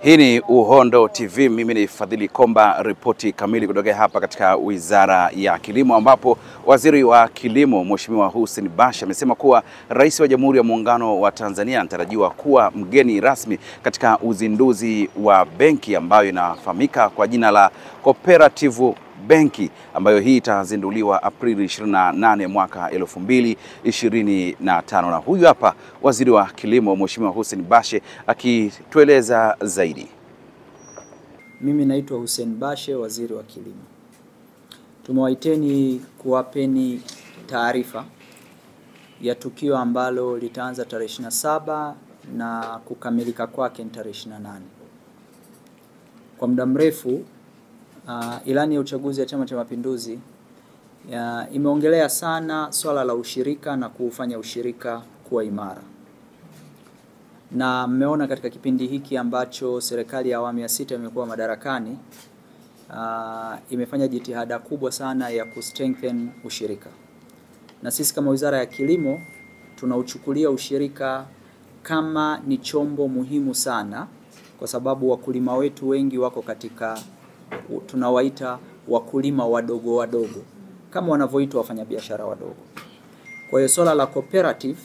Hii ni Uhondo TV, mimi ni Fadhili Komba, ripoti kamili kutoka hapa katika Wizara ya Kilimo, ambapo Waziri wa Kilimo Mheshimiwa Hussein Bashe amesema kuwa Rais wa Jamhuri ya Muungano wa Tanzania anatarajiwa kuwa mgeni rasmi katika uzinduzi wa benki ambayo inafahamika kwa jina la Cooperative Benki, ambayo hii itazinduliwa Aprili 28 mwaka 2025. Na huyu hapa Waziri wa Kilimo Mheshimiwa Hussein Bashe akitueleza zaidi. Mimi naitwa Hussein Bashe, Waziri wa Kilimo. Tumewaiteni kuwapeni taarifa ya tukio ambalo litaanza tarehe 27 na kukamilika kwake tarehe 28. Kwa muda mrefu ilani ya uchaguzi ya Chama cha Mapinduzi imeongelea sana swala la ushirika na kufanya ushirika kuwa imara. Na mmeona katika kipindi hiki ambacho serikali ya awamu ya 6 imekuwa madarakani, imefanya jitihada kubwa sana ya kustrengthen ushirika. Na sisi kama Wizara ya Kilimo tunauchukulia ushirika kama ni chombo muhimu sana, kwa sababu wakulima wetu wengi wako katika, tunawaita wakulima wadogo wadogo, kama wanavyoitwa wafanyabiashara wadogo. Kwa hiyo swala la cooperative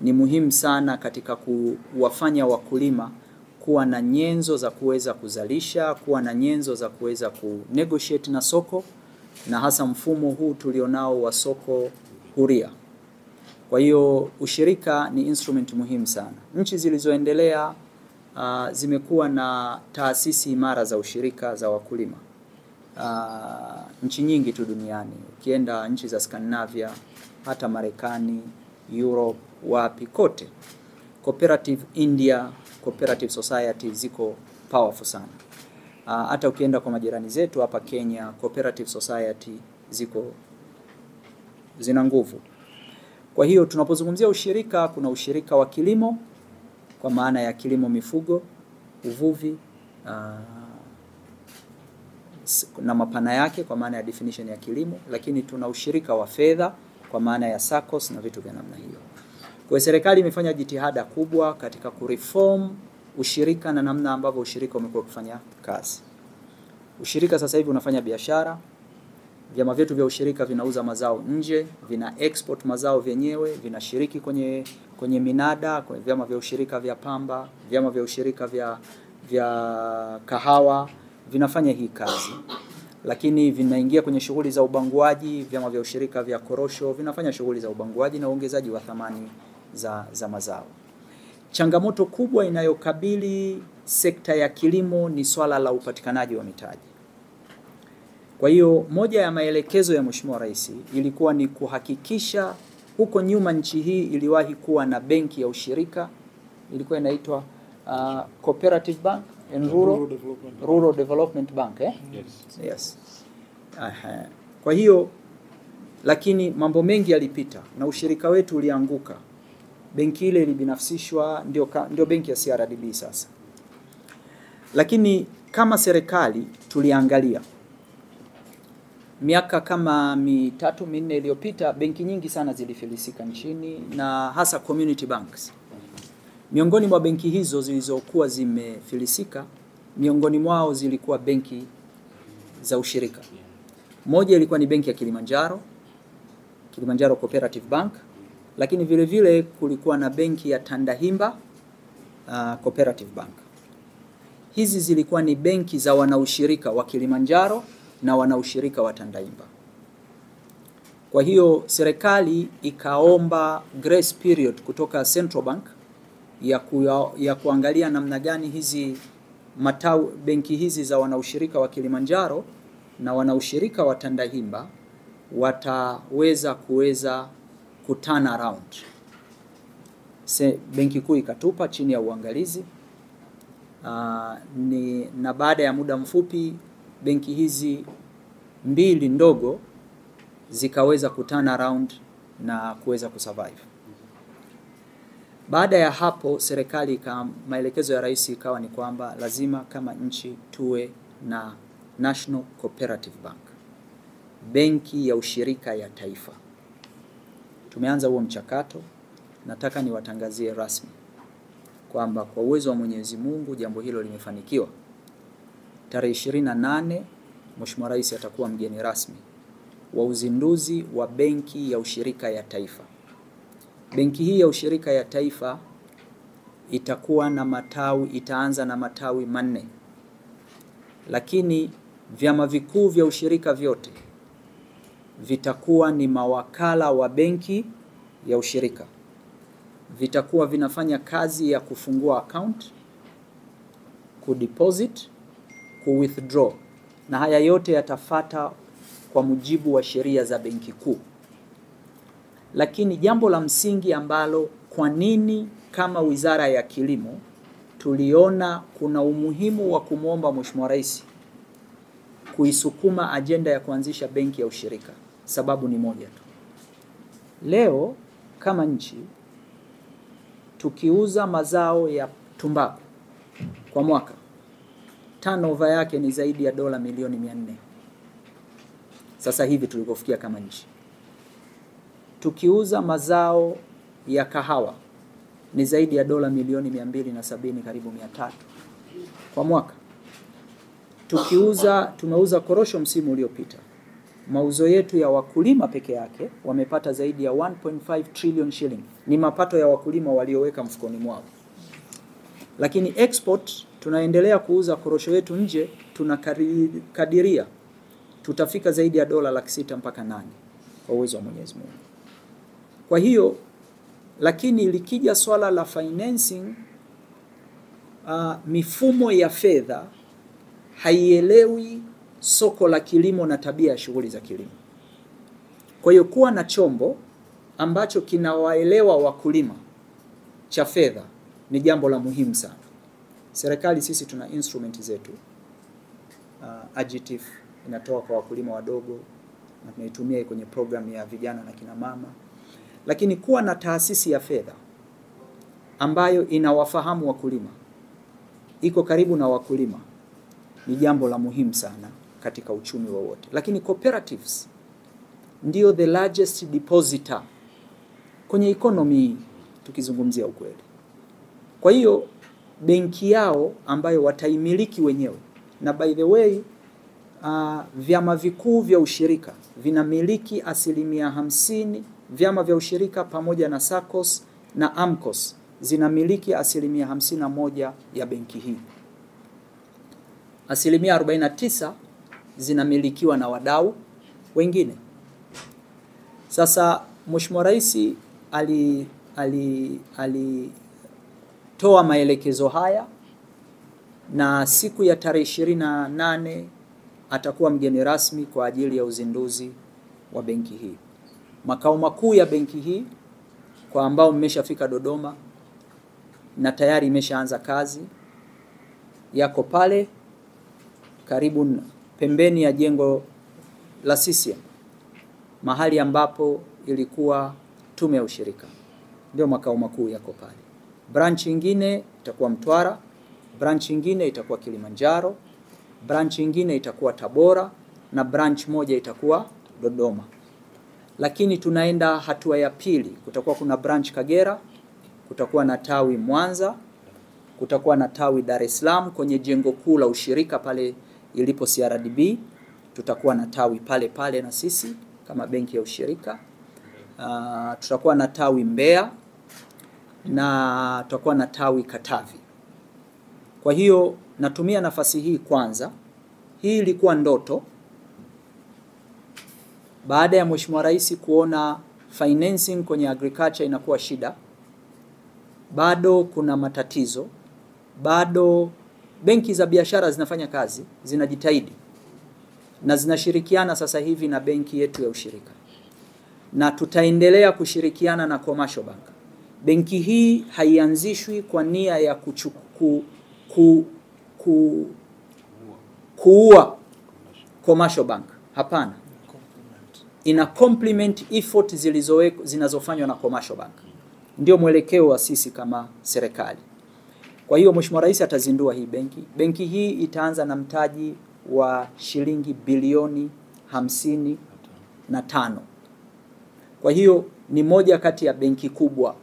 ni muhimu sana katika kuwafanya wakulima kuwa na nyenzo za kuweza kuzalisha, kuwa na nyenzo za kuweza kunegotiate na soko, na hasa mfumo huu tulionao wa soko huria. Kwa hiyo ushirika ni instrument muhimu sana. Nchi zilizoendelea zimekuwa na taasisi imara za ushirika za wakulima. Nchi nyingi tu duniani, ukienda nchi za Scandinavia, hata Marekani, Europe, wapi kote, cooperative India, cooperative society ziko powerful sana. Hata ukienda kwa majirani zetu hapa Kenya, cooperative society zina nguvu. Kwa hiyo tunapozungumzia ushirika, kuna ushirika wa kilimo kwa maana ya kilimo mifugo, uvuvi, na mapana yake kwa maana ya definition ya kilimo, lakini tuna ushirika wa fedha kwa maana ya SACCOS na vitu vya namna hiyo. Kwa serikali imefanya jitihada kubwa katika kureform ushirika na namna ambavyo ushirika umekuwa ukifanya kazi. Ushirika sasa hivi unafanya biashara. Vyama vyetu vya ushirika vinauza mazao nje, vina export mazao vyenyewe, vinashiriki kwenye minada, kwenye vyama vya ushirika vya pamba, vyama vya ushirika vya kahawa, vinafanya hii kazi. Lakini vinaingia kwenye shughuli za ubanguaji, vyama vya ushirika vya korosho vinafanya shughuli za ubanguaji na uongezaji wa thamani za mazao. Changamoto kubwa inayokabili sekta ya kilimo ni swala la upatikanaji wa mitaji. Kwa hiyo moja ya maelekezo ya Mheshimiwa Rais ilikuwa ni kuhakikisha, huko nyuma nchi hii iliwahi kuwa na benki ya ushirika, ilikuwa inaitwa Cooperative Bank and Rural Development Bank, Yes. Kwa hiyo lakini mambo mengi yalipita na ushirika wetu ulianguka. Benki ile ilibinafsishwa, ndio benki ya CRDB sasa. Lakini kama serikali tuliangalia miaka kama 3-4 iliyopita, benki nyingi sana zilifilisika nchini, na hasa community banks. Miongoni mwa benki hizo zilizokuwa zimefilisika, miongoni mwao zilikuwa benki za ushirika. Moja ilikuwa ni benki ya Kilimanjaro Cooperative Bank, lakini vile vile kulikuwa na benki ya Tandahimba Cooperative Bank. Hizi zilikuwa ni benki za wanaushirika wa Kilimanjaro na wanaushirika wa Tandahimba. Kwa hiyo serikali ikaomba grace period kutoka Central Bank ya kuangalia namna gani hizi benki hizi za wanaushirika wa Kilimanjaro na wanaushirika wa Tandahimba wataweza kuturn around. Benki kuu ikatupa chini ya uangalizi, na baada ya muda mfupi benki hizi mbili ndogo zikaweza kuturn around na kuweza kusurvive. Baada ya hapo serikali maelekezo ya rais ikawa ni kwamba lazima kama nchi tuwe na National Cooperative Bank, benki ya ushirika ya taifa. Tumeanza huo mchakato, nataka niwatangazie rasmi. kwamba kwa uwezo wa Mwenyezi Mungu jambo hilo limefanikiwa. Tarehe 28 Mheshimiwa Rais atakuwa mgeni rasmi wa uzinduzi wa benki ya ushirika ya taifa. Benki hii ya ushirika ya taifa itaanza na matawi 4. Lakini vyama vikuu vya ushirika vyote vitakuwa ni mawakala wa benki ya ushirika. Vitakuwa vinafanya kazi ya kufungua account, kudeposit, kuwithdraw, na haya yote yatafata kwa mujibu wa sheria za benki kuu. Lakini jambo la msingi ambalo kwa nini kama Wizara ya Kilimo tuliona kuna umuhimu wa kumwomba Mheshimiwa Rais kuisukuma ajenda ya kuanzisha benki ya ushirika, sababu ni moja tu. Leo kama nchi tukiuza mazao ya tumbaku kwa mwaka, turnover yake ni zaidi ya dola milioni 400. Sasa hivi tulikofikia kama nchi. Tukiuza mazao ya kahawa ni zaidi ya dola milioni 270, karibu 300 kwa mwaka. Tumeuza korosho msimu uliopita. Mauzo yetu ya wakulima peke yake wamepata zaidi ya 1.5 trillion shilling. Ni mapato ya wakulima walioweka mfukoni mwao. Lakini export, tunaendelea kuuza korosho yetu nje, tunakadiria tutafika zaidi ya dola 600 mpaka 8 kwa uwezo wa Mwenyezi Mungu. Kwa hiyo, lakini likija swala la financing, mifumo ya fedha haielewi soko la kilimo na tabia ya shughuli za kilimo. Kwa hiyo kuwa na chombo ambacho kinawaelewa wakulima cha fedha ni jambo la muhimu sana. Serikali sisi tuna instrument zetu. AGITF inatoa kwa wakulima wadogo na tunaitumia kwenye program ya vijana na kina mama. Lakini kuwa na taasisi ya fedha ambayo inawafahamu wakulima, iko karibu na wakulima, ni jambo la muhimu sana katika uchumi wowote. Lakini cooperatives ndio the largest depositor kwenye economy tukizungumzia ukweli. Kwa hiyo benki yao ambayo wataimiliki wenyewe, na by the way vyama vikuu vya ushirika vinamiliki 50%, vyama vya ushirika pamoja na SACCOS na AMCOS zinamiliki 51% ya benki hii. 49% zinamilikiwa na wadau wengine. Sasa Mheshimiwa Rais alitoa maelekezo haya, na siku ya tarehe 28 atakuwa mgeni rasmi kwa ajili ya uzinduzi wa benki hii. Makao makuu ya benki hii, kwa ambao mmeshafika Dodoma na tayari imeshaanza kazi, yako pale karibu pembeni ya jengo la CCM, mahali ambapo ilikuwa tume ya ushirika. Ndio makao makuu yako pale. Branch nyingine itakuwa Mtwara, branch nyingine itakuwa Kilimanjaro, branch nyingine itakuwa Tabora, na branch moja itakuwa Dodoma. Lakini tunaenda hatua ya pili. Kutakuwa kuna branch Kagera, kutakuwa na tawi Mwanza, kutakuwa na tawi Dar es Salaam kwenye jengo kuu la ushirika pale ilipo CRDB. Tutakuwa na tawi pale pale na sisi kama benki ya ushirika. Tutakuwa na tawi Mbeya na tutakuwa na tawi Katavi. Kwa hiyo natumia nafasi hii kwanza. Hii ilikuwa ndoto. Baada ya Mheshimiwa Rais kuona financing kwenye agriculture inakuwa shida, bado kuna matatizo, bado benki za biashara zinafanya kazi, zinajitahidi na zinashirikiana sasa hivi na benki yetu ya ushirika, na tutaendelea kushirikiana na commercial bank. Benki hii haianzishwi kwa nia ya kuua commercial bank, hapana. Ina complement effort zinazofanywa na commercial bank. Ndio mwelekeo wa sisi kama serikali. Kwa hiyo Mheshimiwa Rais atazindua hii benki. Benki hii itaanza na mtaji wa shilingi bilioni 55. Kwa hiyo ni moja kati ya benki kubwa.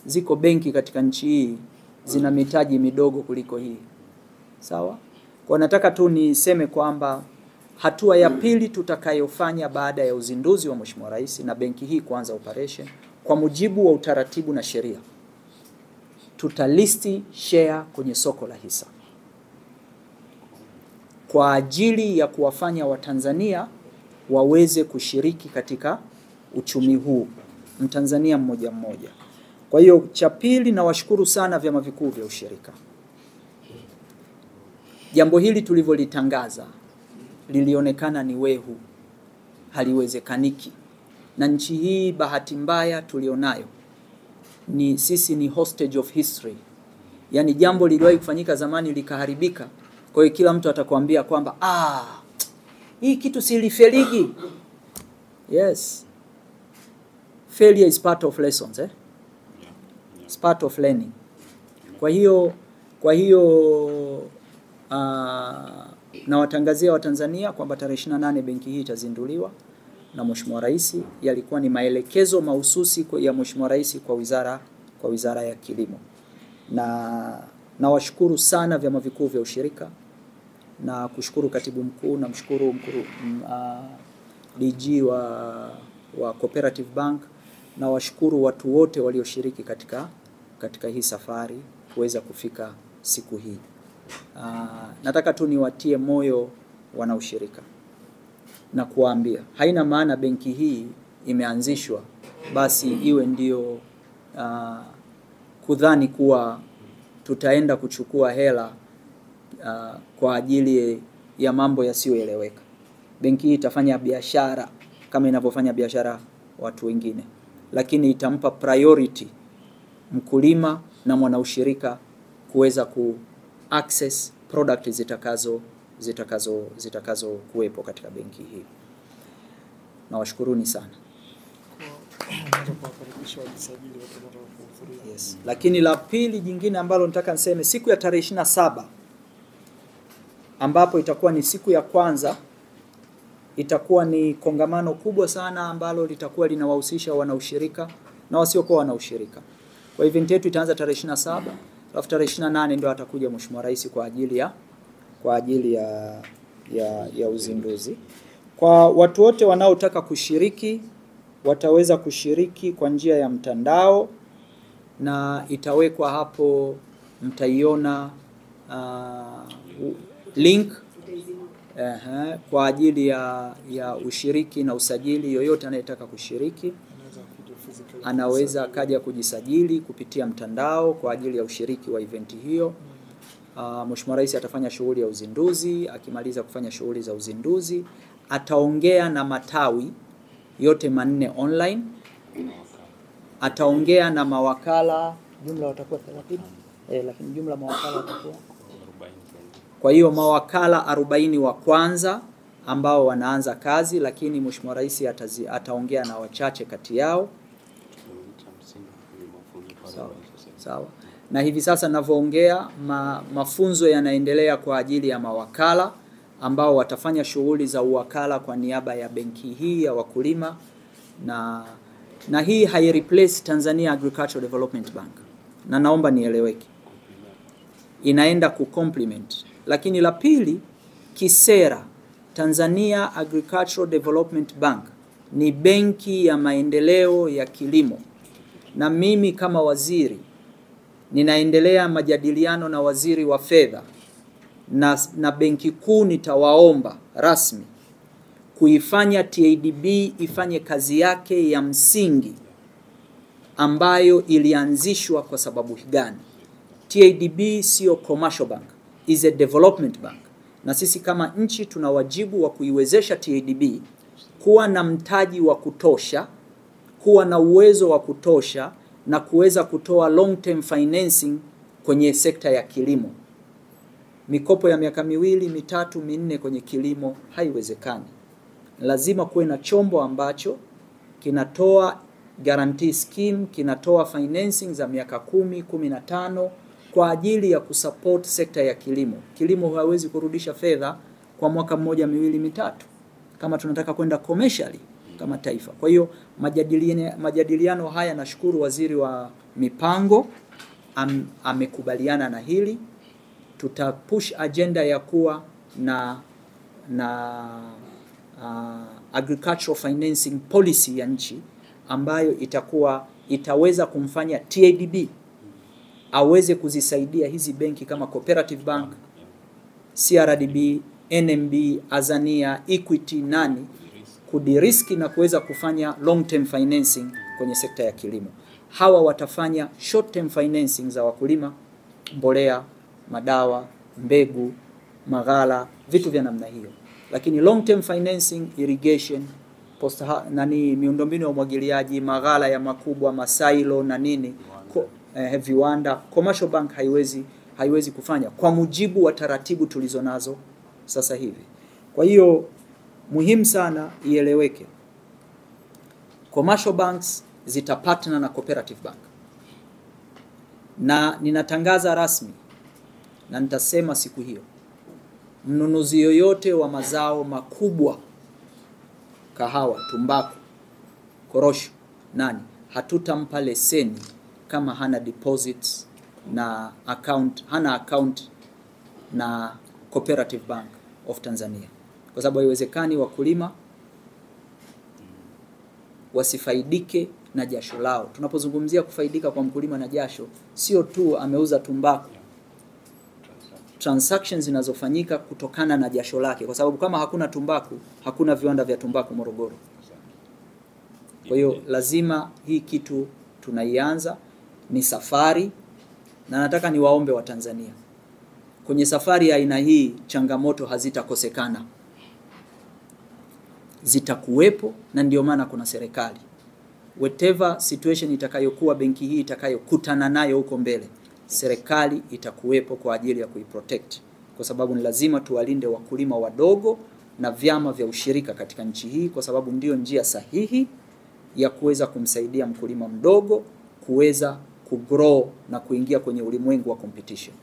Ziko benki katika nchi hii zina mitaji midogo kuliko hii. Sawa? Kwa nataka tu niseme kwamba hatua ya pili tutakayofanya baada ya uzinduzi wa Mheshimiwa Rais na benki hii kuanza operation kwa mujibu wa utaratibu na sheria, tutalisti share kwenye soko la hisa kwa ajili ya kuwafanya Watanzania waweze kushiriki katika uchumi huu, Mtanzania mmoja mmoja. Kwa hiyo cha pili, nawashukuru sana vyama vikuu vya ushirika. Jambo hili tulivyolitangaza lilionekana ni wehu, haliwezekaniki. Na nchi hii bahati mbaya tulionayo ni sisi ni hostage of history. Yani jambo liliwahi kufanyika zamani likaharibika. Kwa hiyo kila mtu atakwambia kwamba hii kitu silifeligi. Yes. Failure is part of lessons, It's part of learning. Kwa hiyo na watangazia Watanzania kwamba tarehe 28 benki hii itazinduliwa na Mheshimiwa Rais. Yalikuwa ni maelekezo mahususi ya Mheshimiwa Rais kwa Wizara ya Kilimo. Na washukuru sana vyama vikuu vya ushirika, na kushukuru katibu mkuu, na mshukuru DG wa Cooperative Bank, na washukuru watu wote walioshiriki katika hii safari kuweza kufika siku hii. Nataka tu niwatie moyo wanaushirika na kuwaambia haina maana benki hii imeanzishwa basi iwe ndio kudhani kuwa tutaenda kuchukua hela kwa ajili ya mambo yasiyoeleweka. Benki hii itafanya biashara kama inavyofanya biashara watu wengine, lakini itampa priority mkulima na mwanaushirika kuweza ku access product zitakazo kuwepo katika benki hii. Nawashukuruni sana. Yes. Lakini la pili jingine ambalo nataka niseme, siku ya tarehe 27 ambapo itakuwa ni siku ya kwanza, itakuwa ni kongamano kubwa sana ambalo litakuwa linawahusisha wanaushirika na wasiokuwa wanaushirika. Kwa event yetu itaanza tarehe 27, alafu tarehe 28 ndio atakuja Mheshimiwa Rais kwa ajili ya uzinduzi. Kwa watu wote wanaotaka kushiriki, wataweza kushiriki kwa njia ya mtandao, na itawekwa hapo, mtaiona link kwa ajili ya ushiriki na usajili. Yoyote anayetaka kushiriki anaweza akaja kujisajili kupitia mtandao kwa ajili ya ushiriki wa eventi hiyo. Mheshimiwa Rais atafanya shughuli ya uzinduzi. Akimaliza kufanya shughuli za uzinduzi, ataongea na matawi yote 4 online. Ataongea na mawakala, jumla watakuwa 30, lakini jumla mawakala watakuwa 40. Kwa hiyo mawakala 40 wa kwanza ambao wanaanza kazi, lakini Mheshimiwa Rais ataongea na wachache kati yao. Sawa. Na hivi sasa ninavyoongea, mafunzo yanaendelea kwa ajili ya mawakala ambao watafanya shughuli za uwakala kwa niaba ya benki hii ya wakulima, na hii hai replace Tanzania Agricultural Development Bank. Na naomba nieleweke, inaenda kucomplement. Lakini la pili, kisera, Tanzania Agricultural Development Bank ni benki ya maendeleo ya kilimo, na mimi kama waziri ninaendelea majadiliano na waziri wa fedha na benki kuu. Nitawaomba rasmi kuifanya TADB ifanye kazi yake ya msingi ambayo ilianzishwa. Kwa sababu gani? TADB sio commercial bank, is a development bank, na sisi kama nchi tuna wajibu wa kuiwezesha TADB kuwa na mtaji wa kutosha, kuwa na uwezo wa kutosha, na kuweza kutoa long term financing kwenye sekta ya kilimo. Mikopo ya miaka 2, 3, 4 kwenye kilimo haiwezekani. Lazima kuwe na chombo ambacho kinatoa guarantee scheme, kinatoa financing za miaka 10, 15 kwa ajili ya kusupport sekta ya kilimo. Kilimo hawezi kurudisha fedha kwa mwaka 1, 2, 3 kama tunataka kwenda commercially kama taifa. Kwa hiyo majadiliano haya, nashukuru waziri wa mipango amekubaliana na hili. Tutapush agenda ya kuwa na agricultural financing policy ya nchi ambayo itaweza kumfanya TADB aweze kuzisaidia hizi benki kama Cooperative Bank, CRDB, NMB, Azania, Equity, kudiriski na kuweza kufanya long term financing kwenye sekta ya kilimo. Hawa watafanya short term financing za wakulima, mbolea, madawa, mbegu, maghala, vitu vya namna hiyo. Lakini long term financing, irrigation, miundombinu ya umwagiliaji, maghala ya makubwa, masailo na viwanda, commercial bank haiwezi kufanya kwa mujibu wa taratibu tulizonazo sasa hivi. Kwa hiyo muhimu sana ieleweke, commercial banks zitapartner na cooperative bank, na ninatangaza rasmi na nitasema siku hiyo, mnunuzi yoyote wa mazao makubwa, kahawa, tumbaku, korosho, hatutampa leseni kama hana deposits na hana account na Cooperative Bank of Tanzania, kwa sababu haiwezekani wakulima wasifaidike na jasho lao. Tunapozungumzia kufaidika kwa mkulima na jasho, sio tu ameuza tumbaku, transactions zinazofanyika kutokana na jasho lake, kwa sababu kama hakuna tumbaku, hakuna viwanda vya tumbaku Morogoro. Kwa hiyo lazima hii kitu tunaianza, ni safari, na nataka niwaombe wa Tanzania, kwenye safari ya aina hii changamoto hazitakosekana, zitakuwepo, na ndio maana kuna serikali. Whatever situation itakayokuwa benki hii itakayokutana nayo huko mbele, serikali itakuwepo kwa ajili ya kuiprotect, kwa sababu ni lazima tuwalinde wakulima wadogo na vyama vya ushirika katika nchi hii, kwa sababu ndio njia sahihi ya kuweza kumsaidia mkulima mdogo kuweza kugrow na kuingia kwenye ulimwengu wa competition.